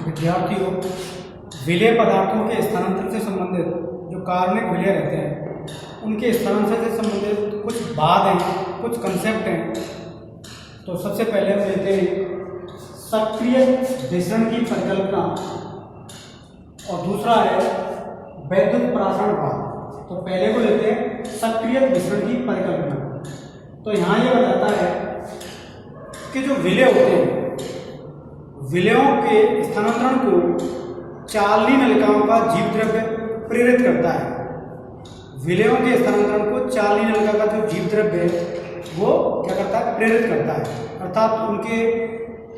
विद्यार्थियों, विलेय पदार्थों के स्थानांतरण से संबंधित जो कार्बनिक विलेय रहते हैं उनके स्थानांतरण से संबंधित कुछ बात हैं, कुछ कंसेप्ट हैं। तो सबसे पहले हम लेते हैं सक्रिय विसरण की परिकल्पना और दूसरा है वैद्युत परासरण भाग। तो पहले को लेते हैं सक्रिय विसरण की परिकल्पना। तो यहाँ ये बताता है कि जो विलेय होते हैं, विलेयों के स्थानांतरण को चालनी नलिकाओं का जीवद्रव्य प्रेरित करता है। विलेयों के स्थानांतरण को चालनी नलिका का जो जीवद्रव्य है वो क्या करता है, प्रेरित करता है, अर्थात उनके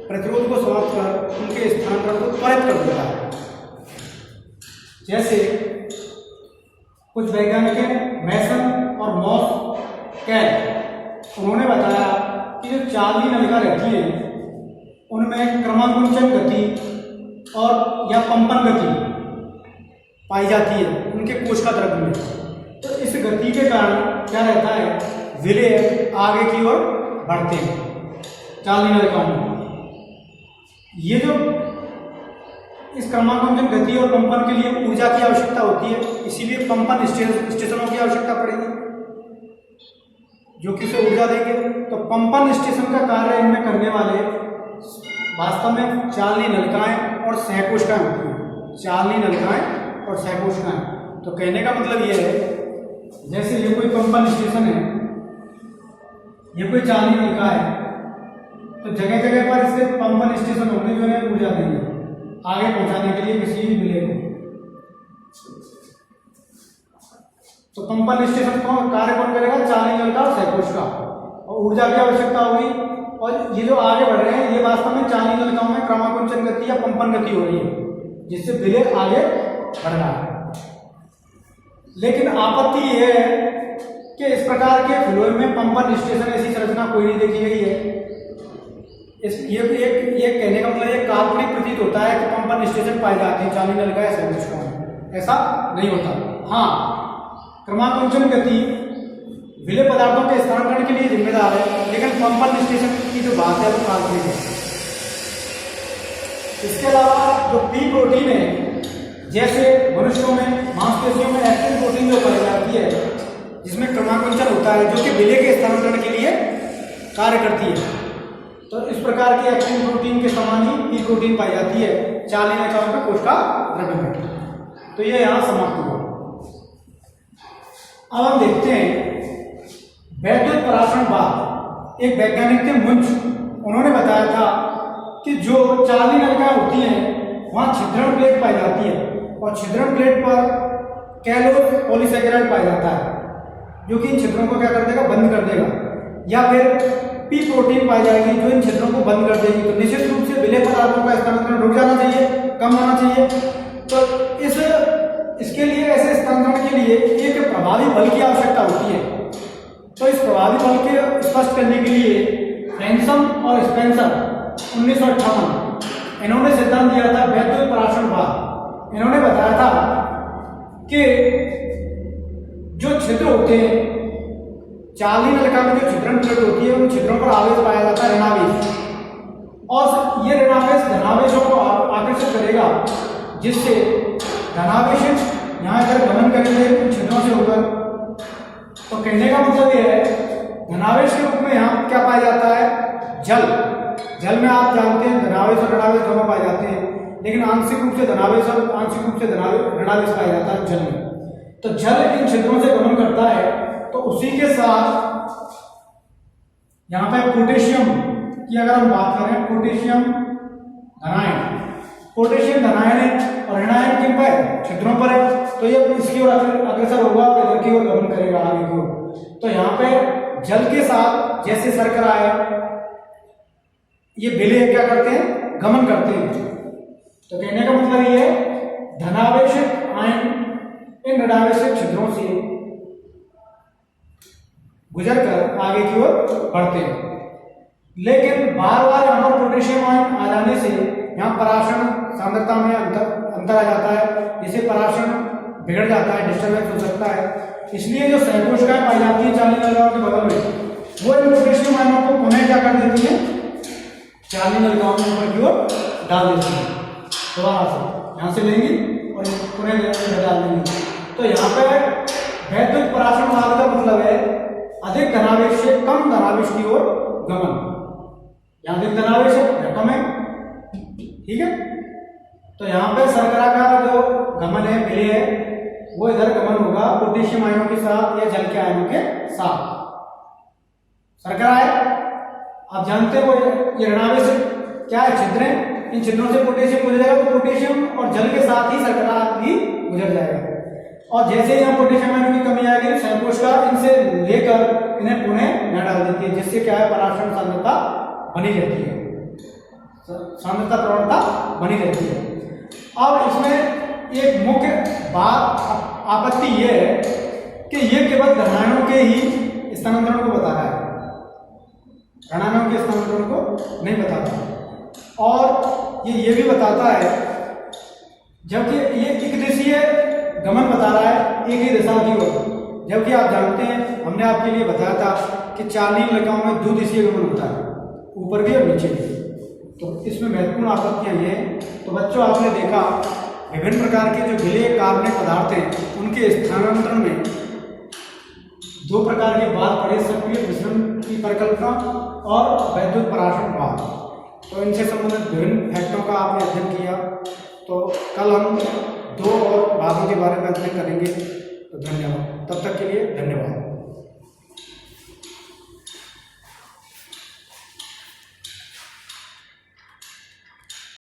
प्रतिरोध को समाप्त कर उनके स्थानांतरण को त्वरित कर देता है। जैसे कुछ वैज्ञानिक हैं मैसन और मॉस, उन्होंने बताया कि जो चालनी नलिका रहती है उनमें क्रमाकुंचन गति और या पंपन गति पाई जाती है उनके कोशिका द्रव्य में। तो इस गति के कारण क्या रहता है, विलेय आगे की ओर बढ़ते हैं चालनी नलिकाओं में। ये जो इस क्रमाकुंचन गति और पंपन के लिए ऊर्जा की आवश्यकता होती है, इसीलिए पंपन स्टेशनों की आवश्यकता पड़ेगी जो किसे ऊर्जा देंगे। तो पंपन स्टेशन का कार्य इनमें करने वाले वास्तव में चालनी नलिकाएं और सहकोशिकाएं होती हैं। चालनी नलिकाएं और सहकोशिकाएं। तो कहने का मतलब ये है, जैसे ये कोई पंपन स्टेशन है, ये कोई चालनी नलिका है, तो जगह जगह पर इसके पंपन स्टेशन होने जो है ऊर्जा देंगे आगे पहुंचाने के लिए किसी भी विलेय को। तो पंपन स्टेशन को कार्य कौन करेगा, चालनी नलिका और सहकोशिका, और ऊर्जा की आवश्यकता होगी। और ये जो आगे बढ़ रहे हैं ये वास्तव में चालनी नलिकाओं में क्रमाकुंचन गति या पंपन गति हो रही है जिससे विलेय आगे बढ़ रहा है। लेकिन आपत्ति ये है कि इस प्रकार के फ्लो में पंपन स्टेशन ऐसी संरचना कोई नहीं देखी गई है। ये कहने का मतलब ये काल्पनिक प्रतीत होता है कि पंपन स्टेशन पाए जाते हैं चालनी नलिका या सहकोशिका में, ऐसा नहीं होता। हाँ, क्रमाकुंचन गति विलेय पदार्थों के स्थानांतरण के लिए जिम्मेदार है, लेकिन पंपन स्टेशन की जो बात है वो काल्पनिक है। इसके अलावा जो पी प्रोटीन है, जैसे मनुष्यों में मांसपेशियों में एक्टिन प्रोटीन जो पाई जाती है जिसमें क्रमाकुंचन होता है जो कि विलेय के स्थानांतरण के लिए कार्य करती है, तो इस प्रकार की एक्टिन प्रोटीन के समान ही पी प्रोटीन पाई जाती है चालनी नलिकाओं में कोशिका द्रव्य में। तो ये यहाँ समाप्त हुआ। अब हम देखते हैं वैद्युत परासरण भाग। एक वैज्ञानिक थे मुंच, उन्होंने बताया था कि जो चालनी नलिकाएं होती हैं वहां छिद्रण प्लेट पाई जाती है और छिद्रण प्लेट पर कैलोस पॉलीसैकेराइड पाया जाता है जो कि इन छिद्रों को क्या कर देगा, बंद कर देगा, या फिर पी प्रोटीन पाई जाएगी जो इन छिद्रों को बंद कर देगी। तो निश्चित रूप से विलेय पदार्थों का स्थानांतरण रुक जाना चाहिए, कम होना चाहिए। तो इसके लिए ऐसे स्थानांतरण के लिए एक प्रभावी बल की आवश्यकता होती है। तो इस प्रभावी बल के स्पष्ट करने के लिए फ्रेंसम और स्पेंसर 1958 इन्होंने सिद्धांत दिया था वैद्युत परासरण भाग। इन्होंने बताया था कि जो छिद्र होते हैं चालनी नलिका में, जो छिद्रण प्लेट होती है उन छिद्रों पर आवेश पाया जाता है, ऋणावेश, और ये ऋणावेश धनावेशों को आकर्षित करेगा जिससे धनावेश यहाँ अगर गमन करेंगे उन छिद्रों से होकर। तो कहने का मतलब यह है धनावेश के रूप में यहाँ क्या पाया जाता है, जल में आप जानते हैं धनावेश और ऋणावेश दोनों पाए जाते हैं, लेकिन आंशिक रूप से धनावेश और आंशिक रूप से ऋणावेश पाया जाता है जल में। तो जल इन छिद्रों से गमन करता है। तो उसी के साथ यहाँ पे पोटेशियम की अगर हम बात करें, पोटेशियम धनायन है और ऋणायन किन पर, छिद्रों पर है। तो ये इसकी ओर अग्रसर होगा और इधर की ओर गमन करेगा आगे की ओर। तो यहाँ पे जल के साथ जैसे शर्करा है, ये विलेय क्या करते हैं, गमन करते हैं। तो कहने का मतलब ये है धनावेशित आयन इन ऋणावेशित छिद्रों से गुजरकर आगे की ओर बढ़ते हैं। लेकिन बार बार यहाँ पर पोटेशियम आयन आ जाने से यहाँ परासरण सांद्रता में अंतर आ जाता है, जिससे परासरण बिगड़ जाता है, डिस्टर्बेंस हो सकता है। इसलिए जो सहकोशिकाएं पाई जाती है चालनी नलिकाओं के बगल में, वो इन पोटेशियम आयनों को पुनः क्या कर देती है, चालनी नलिकाओं में ऊपर की ओर डाल देती है। दोबारा से यहाँ से लेंगी और पुनः डाल देंगे। तो यहाँ पे वैद्युत पराशरण मार्ग का मतलब है अधिक धनावेश से कम धनावेश की ओर गमन। यहाँ अधिक धनावेश है या कम है, ठीक है। तो यहाँ पे शर्करा का जो गमन है, विलय है, वो इधर गमन होगा पोटेशियम आयनों के साथ या जल के आयनों के साथ। शर्करा है, आप जानते हो ये ऋणावेश क्या है, छिद्र है, इन छिद्रों से पोटेशियम गुजर जाएगा, तो पोटेशियम और जल के साथ ही शर्करा भी गुजर जाएगा। और जैसे ही यहाँ पोटेशियम आयनों की कमी आएगी, संकोष्ठा इनसे लेकर इन्हें पुनः न डाल देती है, जिससे क्या है पराशरण सांद्रता बनी रहती है, सांद्रता प्रवणता बनी रहती है। अब इसमें एक मुख्य बात आपत्ति यह है कि ये केवल धनायनों के ही स्थानांतरण को बता रहा है, ऋणायनों के स्थानांतरण को नहीं बताता। और ये भी बताता है, जबकि ये एक दिशीय गमन बता रहा है एक ही दिशा की ओर, जबकि आप जानते हैं हमने आपके लिए बताया था कि 4 नलिकाओं में 2 दिशीय गमन होता है, ऊपर भी और नीचे भी। तो इसमें महत्वपूर्ण आपत्तियां ये हैं। तो बच्चों आपने देखा विभिन्न प्रकार के जो विलेय कार्बनिक पदार्थ हैं उनके स्थानांतरण में 2 प्रकार के बाद पड़े, सक्रिय मिश्रण की परिकल्पना और वैद्युत पराशरण बाद। तो इनसे संबंधित विभिन्न फैक्टरों का आपने अध्ययन किया। तो कल हम 2 और भागों के बारे में अध्ययन करेंगे। तो धन्यवाद, तब तक के लिए धन्यवाद।